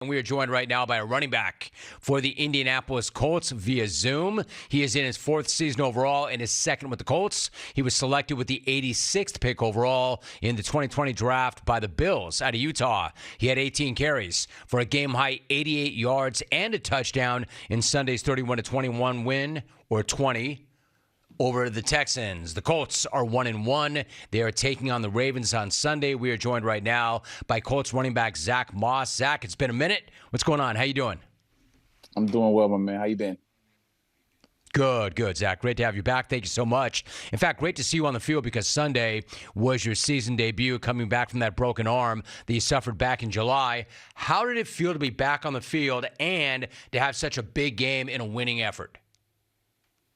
And we are joined right now by a running back for the Indianapolis Colts via Zoom. He is in his fourth season overall and his second with the Colts. He was selected with the 86th pick overall in the 2020 draft by the Bills out of Utah. He had 18 carries for a game-high 88 yards and a touchdown in Sunday's 31-21 win, or 20, over the Texans. The Colts are 1-1. They are taking on the Ravens on Sunday. We are joined right now by Colts running back Zack Moss. Zack, it's been a minute. What's going on? How you doing? I'm doing well, my man. How you been? Good, Zack. Great to have you back. Thank you so much. In fact, great to see you on the field because Sunday was your season debut, coming back from that broken arm that you suffered back in July. How did it feel to be back on the field and to have such a big game in a winning effort?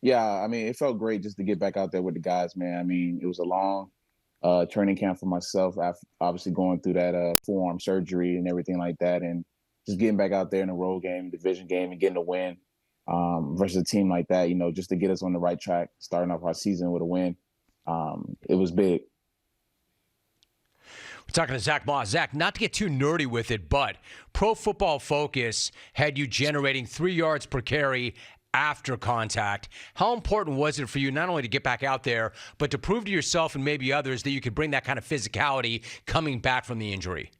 Yeah, I mean, it felt great just to get back out there with the guys, man. I mean, it was a long training camp for myself after obviously going through that forearm surgery and everything like that. And just getting back out there in a road game, division game, and getting a win versus a team like that, just to get us on the right track, starting off our season with a win. It was big. We're talking to Zack Moss. Zack, not to get too nerdy with it, but Pro Football Focus had you generating 3 yards per carry after contact. How important was it for you not only to get back out there, but to prove to yourself and maybe others that you could bring that kind of physicality coming back from the injury?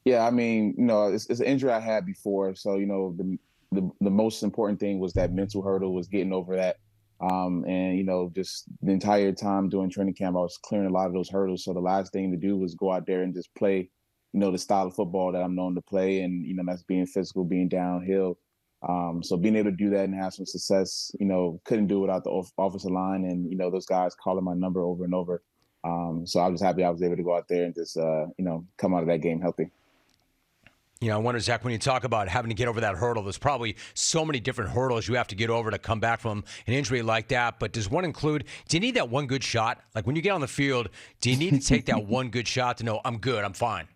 Yeah, I mean, it's an injury I had before. So, the most important thing was that mental hurdle, was getting over that. Just the entire time doing training camp, I was clearing a lot of those hurdles. So the last thing to do was go out there and just play, the style of football that I'm known to play. And, that's being physical, being downhill. So being able to do that and have some success, couldn't do it without the offensive line and, those guys calling my number over and over. So I was happy I was able to go out there and just, come out of that game healthy. I wonder, Zack, when you talk about having to get over that hurdle, there's probably so many different hurdles you have to get over to come back from an injury like that. But does one include, do you need that one good shot? Like when you get on the field, do you need to take that one good shot to know I'm good, I'm fine?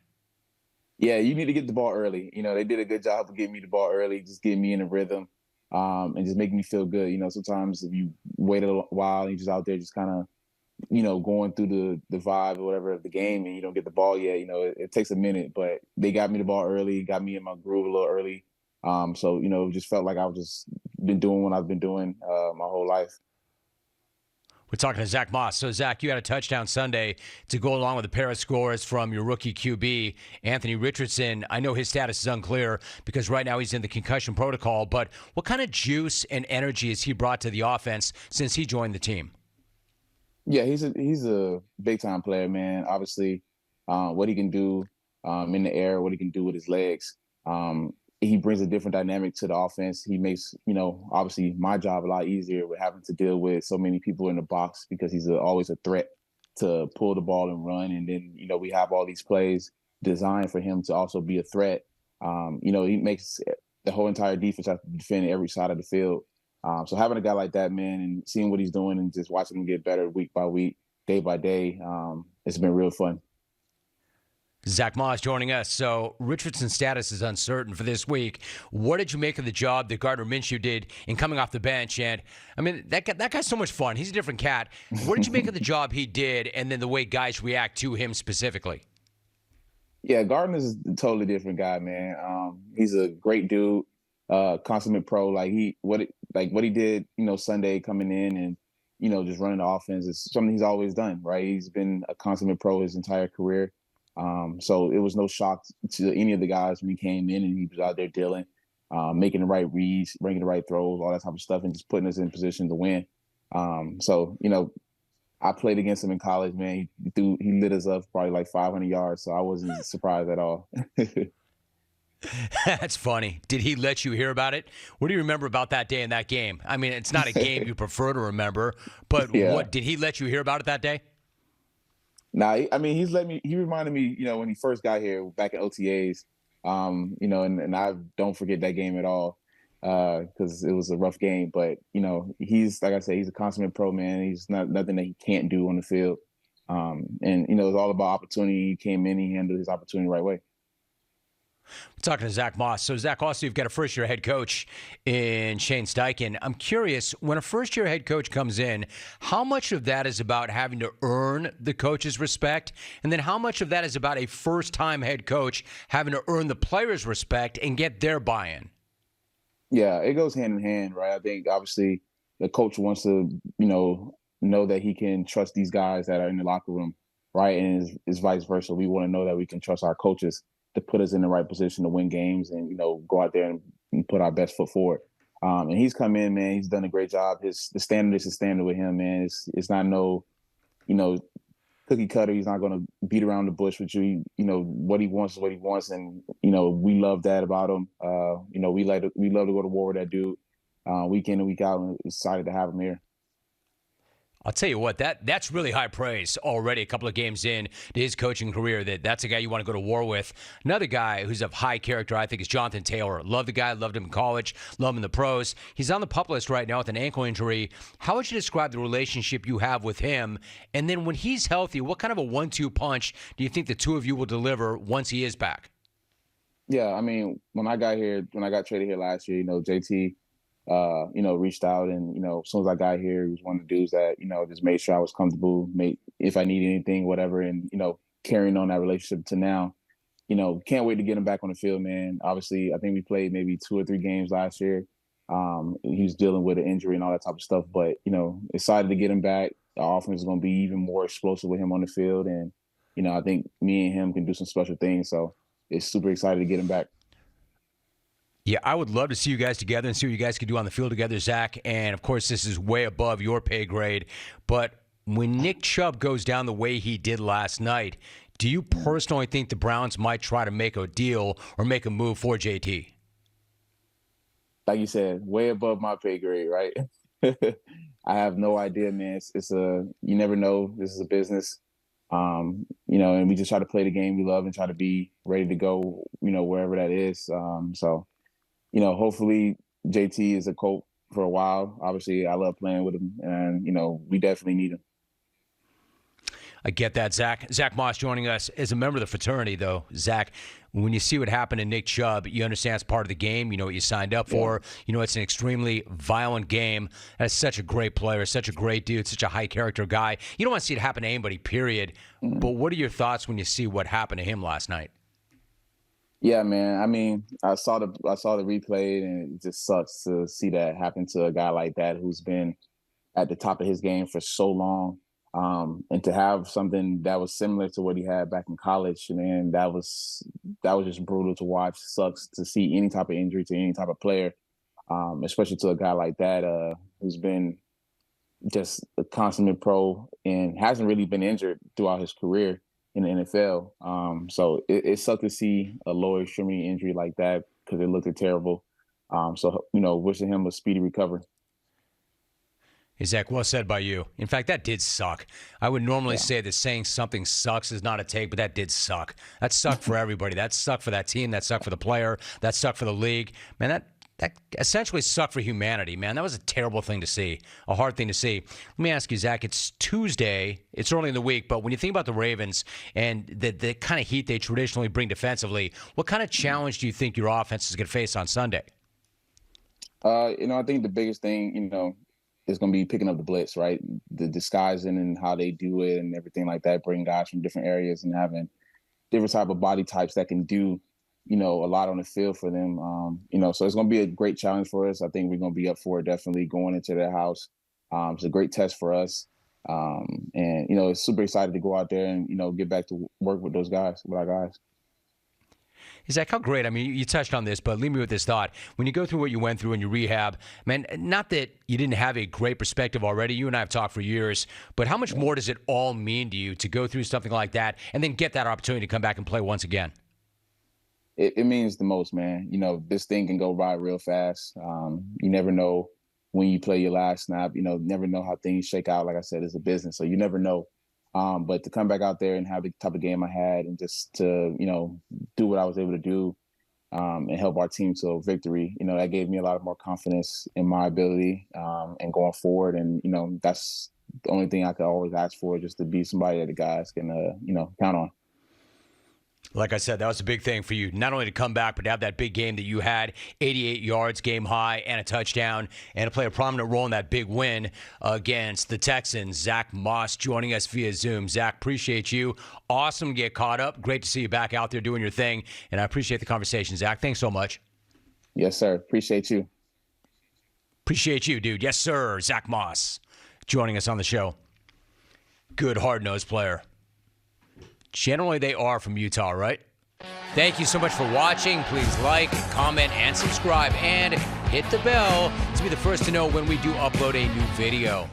Yeah, you need to get the ball early. They did a good job of getting me the ball early, just getting me in a rhythm, and just making me feel good. Sometimes if you wait a while and you're just out there just kind of, going through the vibe or whatever of the game and you don't get the ball yet, it takes a minute. But they got me the ball early, got me in my groove a little early. So, it just felt like I've just been doing what I've been doing my whole life. We're talking to Zack Moss. So, Zack, you had a touchdown Sunday to go along with a pair of scores from your rookie QB, Anthony Richardson. I know his status is unclear because right now he's in the concussion protocol, but what kind of juice and energy has he brought to the offense since he joined the team? Yeah, he's a big-time player, man. Obviously, what he can do in the air, what he can do with his legs. He brings a different dynamic to the offense. He makes, obviously my job a lot easier with having to deal with so many people in the box because he's always a threat to pull the ball and run. And then, we have all these plays designed for him to also be a threat. He makes the whole entire defense have to defend every side of the field. So having a guy like that, man, and seeing what he's doing and just watching him get better week by week, day by day, it's been real fun. Zack Moss joining us. So Richardson's status is uncertain for this week. What did you make of the job that Gardner Minshew did in coming off the bench? And, I mean, that guy's so much fun. He's a different cat. What did you make of the job he did and then the way guys react to him specifically? Yeah, Gardner's a totally different guy, man. He's a great dude, consummate pro. What he did, Sunday coming in and, just running the offense is something he's always done, right? He's been a consummate pro his entire career. So it was no shock to any of the guys when he came in and he was out there dealing, making the right reads, bringing the right throws, all that type of stuff, and just putting us in position to win. I played against him in college, man. He lit us up probably like 500 yards, so I wasn't surprised at all. That's funny. Did he let you hear about it? What do you remember about that day in that game? I mean, it's not a game you prefer to remember, but Yeah. What did he let you hear about it that day? Nah, he reminded me, when he first got here back at OTAs, and I don't forget that game at all because it was a rough game. But, he's, like I said, he's a consummate pro, man. He's nothing that he can't do on the field. It's all about opportunity. He came in, he handled his opportunity the right way. We're talking to Zack Moss. So, Zack, also, you've got a first-year head coach in Shane Steichen. I'm curious, when a first-year head coach comes in, how much of that is about having to earn the coach's respect? And then how much of that is about a first-time head coach having to earn the players' respect and get their buy-in? Yeah, it goes hand in hand, right? I think obviously the coach wants to, know that he can trust these guys that are in the locker room, right? And it's vice versa. We want to know that we can trust our coaches to put us in the right position to win games and, go out there and put our best foot forward. And he's come in, man. He's done a great job. The standard is the standard with him, man. It's not no, you know, cookie cutter. He's not going to beat around the bush with you. What he wants is what he wants, and we love that about him. We love to go to war with that dude, week in and week out, and excited to have him here. I'll tell you what, that's really high praise already. A couple of games in to his coaching career, that's a guy you want to go to war with. Another guy who's of high character, I think, is Jonathan Taylor. Love the guy, loved him in college, love him in the pros. He's on the PUP list right now with an ankle injury. How would you describe the relationship you have with him? And then when he's healthy, what kind of a 1-2 punch do you think the two of you will deliver once he is back? Yeah, I mean, when I got traded here last year, JT. Reached out and, as soon as I got here, he was one of the dudes that, just made sure I was comfortable, if I need anything, whatever. And, carrying on that relationship to now, can't wait to get him back on the field, man. Obviously, I think we played maybe 2 or 3 games last year. He was dealing with an injury and all that type of stuff, but, excited to get him back. Our offense is going to be even more explosive with him on the field. And, I think me and him can do some special things. So it's super excited to get him back. Yeah, I would love to see you guys together and see what you guys could do on the field together, Zack. And, of course, this is way above your pay grade. But when Nick Chubb goes down the way he did last night, do you personally think the Browns might try to make a deal or make a move for JT? Like you said, way above my pay grade, right? I have no idea, man. You never know. This is a business. And we just try to play the game we love and try to be ready to go, wherever that is. Hopefully JT is a Colt for a while. Obviously, I love playing with him, and, we definitely need him. I get that, Zack. Zack Moss joining us as a member of the fraternity, though. Zack, when you see what happened to Nick Chubb, you understand it's part of the game. You know what you signed up for. Yeah. You know it's an extremely violent game. That's such a great player, such a great dude, such a high-character guy. You don't want to see it happen to anybody, period. Mm-hmm. But what are your thoughts when you see what happened to him last night? Yeah, man. I mean, I saw the replay, and it just sucks to see that happen to a guy like that who's been at the top of his game for so long, and to have something that was similar to what he had back in college, and that was just brutal to watch. Sucks to see any type of injury to any type of player, especially to a guy like that who's been just a consummate pro and hasn't really been injured throughout his career in the NFL. So it sucked to see a lower extremity injury like that because it looked terrible. So, wishing him a speedy recovery. Hey, Zack, well said by you. In fact, that did suck. I would normally say that saying something sucks is not a take, but that did suck. That sucked for everybody. That sucked for that team. That sucked for the player. That sucked for the league. Man, that essentially sucked for humanity, man. That was a terrible thing to see, a hard thing to see. Let me ask you, Zack, it's Tuesday. It's early in the week, but when you think about the Ravens and the kind of heat they traditionally bring defensively, what kind of challenge do you think your offense is going to face on Sunday? I think the biggest thing, is going to be picking up the blitz, right? The disguising and how they do it and everything like that, bring guys from different areas and having different type of body types that can do a lot on the field for them. So it's going to be a great challenge for us. I think we're going to be up for it, definitely going into their house. It's a great test for us. And, it's super excited to go out there and, get back to work with those guys, with our guys. Zack, how great. I mean, you touched on this, but leave me with this thought. When you go through what you went through in your rehab, man, not that you didn't have a great perspective already. You and I have talked for years, but how much more does it all mean to you to go through something like that and then get that opportunity to come back and play once again? It means the most, man. This thing can go by real fast. You never know when you play your last snap. Never know how things shake out. Like I said, it's a business, so you never know. But to come back out there and have the type of game I had and just to, do what I was able to do and help our team to a victory, that gave me a lot more confidence in my ability and going forward. And, that's the only thing I could always ask for, just to be somebody that the guys can, count on. Like I said, that was a big thing for you, not only to come back, but to have that big game that you had, 88 yards, game high, and a touchdown, and to play a prominent role in that big win against the Texans. Zack Moss joining us via Zoom. Zack, appreciate you. Awesome to get caught up. Great to see you back out there doing your thing, and I appreciate the conversation, Zack. Thanks so much. Yes, sir. Appreciate you. Appreciate you, dude. Yes, sir. Zack Moss joining us on the show. Good hard-nosed player. Generally, they are from Utah, right? Thank you so much for watching. Please like, comment, and subscribe, and hit the bell to be the first to know when we do upload a new video.